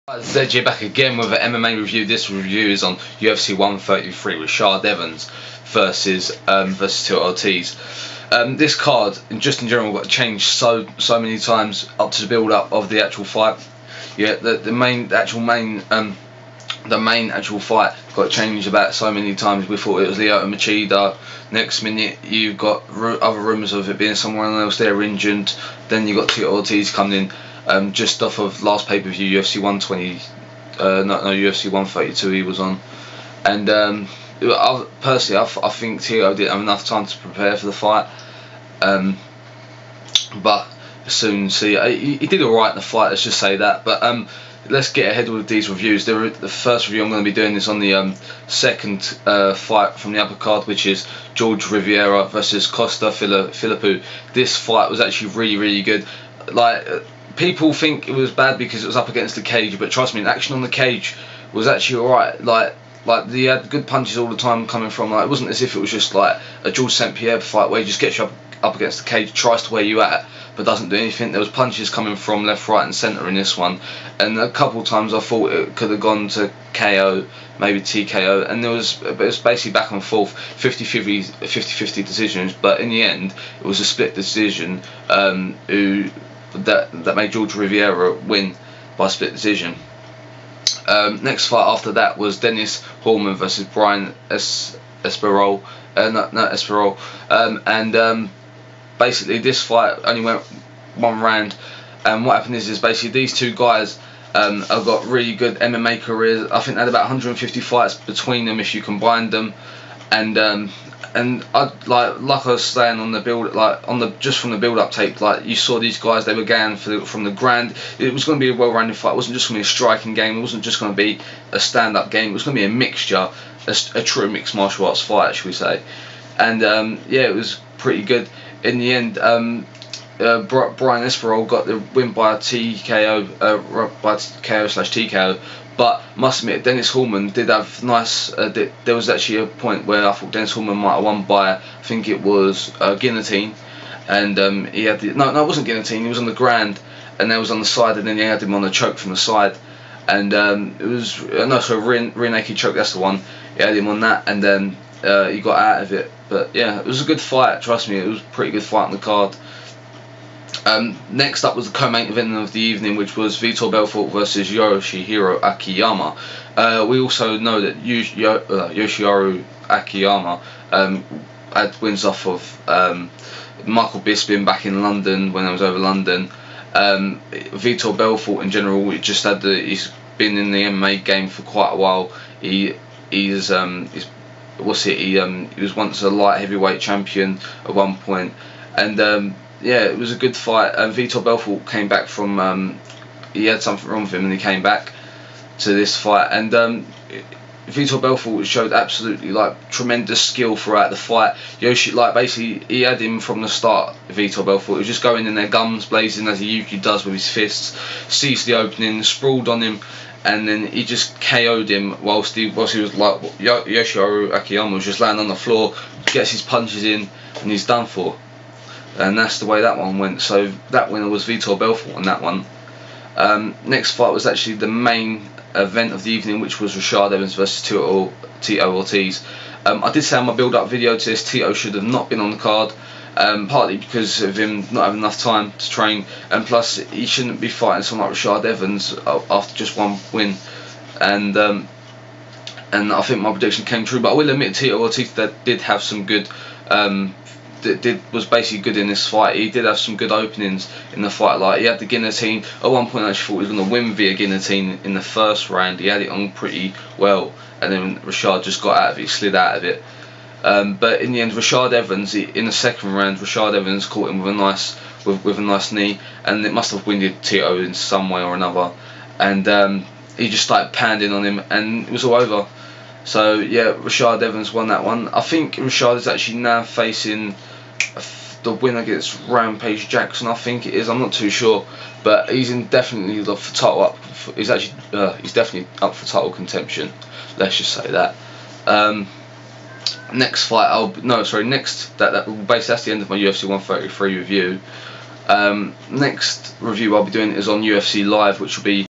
ZedgeMMA back again with an MMA review. This review is on UFC 133, Rashad Evans versus Tito Ortiz. This card, just in general, got changed so many times up to the build up of the actual fight. Yeah, the main actual fight got changed about so many times. We thought it was Lyoto Machida. Next minute you've got other rumours of it being someone else there injured. Then you got Tito Ortiz coming in. Just off of last pay-per-view, UFC 120, UFC 132 he was on, and personally I think Tito didn't have enough time to prepare for the fight, but soon see he did alright in the fight, let's just say that. But let's get ahead with these reviews. The first review I'm going to be doing is on the second fight from the upper card, which is Jorge Rivera versus Constantinos Philippou. This fight was actually really good. People think it was bad because it was up against the cage, but trust me, the action on the cage was actually alright. Like he had good punches all the time coming from. It wasn't as if it was just like a George St. Pierre fight where he just gets you up against the cage, tries to wear you at, but doesn't do anything. There was punches coming from left, right, and centre in this one, and a couple of times I thought it could have gone to KO, maybe TKO, and it was basically back and forth, 50-50 decisions. But in the end, it was a split decision. That made Jorge Rivera win by split decision. Next fight after that was Dennis Hallman versus Brian Ebersole. Basically this fight only went one round, and what happened is basically these two guys have got really good MMA careers. I think they had about 150 fights between them if you combined them, and I like I was saying on the build, just from the build-up tape, you saw these guys, they were going from the ground. It was going to be a well-rounded fight. It wasn't just going to be a striking game. It wasn't just going to be a stand-up game. It was going to be a mixture, a true mixed martial arts fight, should we say? And yeah, it was pretty good. In the end, Brian Ebersole got the win by TKO. But must admit, Dennis Hallman did have nice. There was actually a point where I thought Dennis Hallman might have won by, I think it was guillotine, and he had no, it wasn't guillotine. He was on the ground, and there was on the side, and then he had him on a choke from the side, and it was rear naked choke. That's the one. He had him on that, and then he got out of it. But yeah, it was a good fight. Trust me, it was a pretty good fight on the card. Next up was the co-main event of the evening, which was Vitor Belfort versus Yoshihiro Akiyama. We also know that Yoshihiro Akiyama had wins off of Michael Bisping back in London when I was over London. Vitor Belfort in general, he's been in the MMA game for quite a while. He was once a light heavyweight champion at one point, and yeah, it was a good fight. Vitor Belfort came back from he had something wrong with him, and he came back to this fight, and Vitor Belfort showed absolutely tremendous skill throughout the fight. Basically he had him from the start. Vitor Belfort, he was just going in there guns blazing as he usually does with his fists, seized the opening, sprawled on him, and then he just KO'd him whilst he was Yoshihiro Akiyama was just laying on the floor, gets his punches in, and he's done for. And that's the way that one went. So that winner was Vitor Belfort on that one. Next fight was actually the main event of the evening, which was Rashad Evans versus Tito Ortiz. I did say in my build-up video to this, Tito should have not been on the card, partly because of him not having enough time to train, and plus he shouldn't be fighting someone like Rashad Evans after just one win. And I think my prediction came true. But I will admit, Tito Ortiz did have some good. Was basically good in this fight. He did have some good openings in the fight. He had the guillotine. At one point I actually thought he was going to win via guillotine in the first round. He had it on pretty well, and then Rashad just got out of it, he slid out of it. But in the end, Rashad Evans, in the second round, Rashad Evans caught him with a nice knee, and it must have winded Tito in some way or another, and he just started pounding on him, and it was all over. So yeah, Rashad Evans won that one. I think Rashad is actually now facing the winner against Rampage Jackson. I think it is. I'm not too sure, but he's definitely up for title. He's definitely up for title contention. Let's just say that. Next fight, that's the end of my UFC 133 review. Next review I'll be doing is on UFC Live, which will be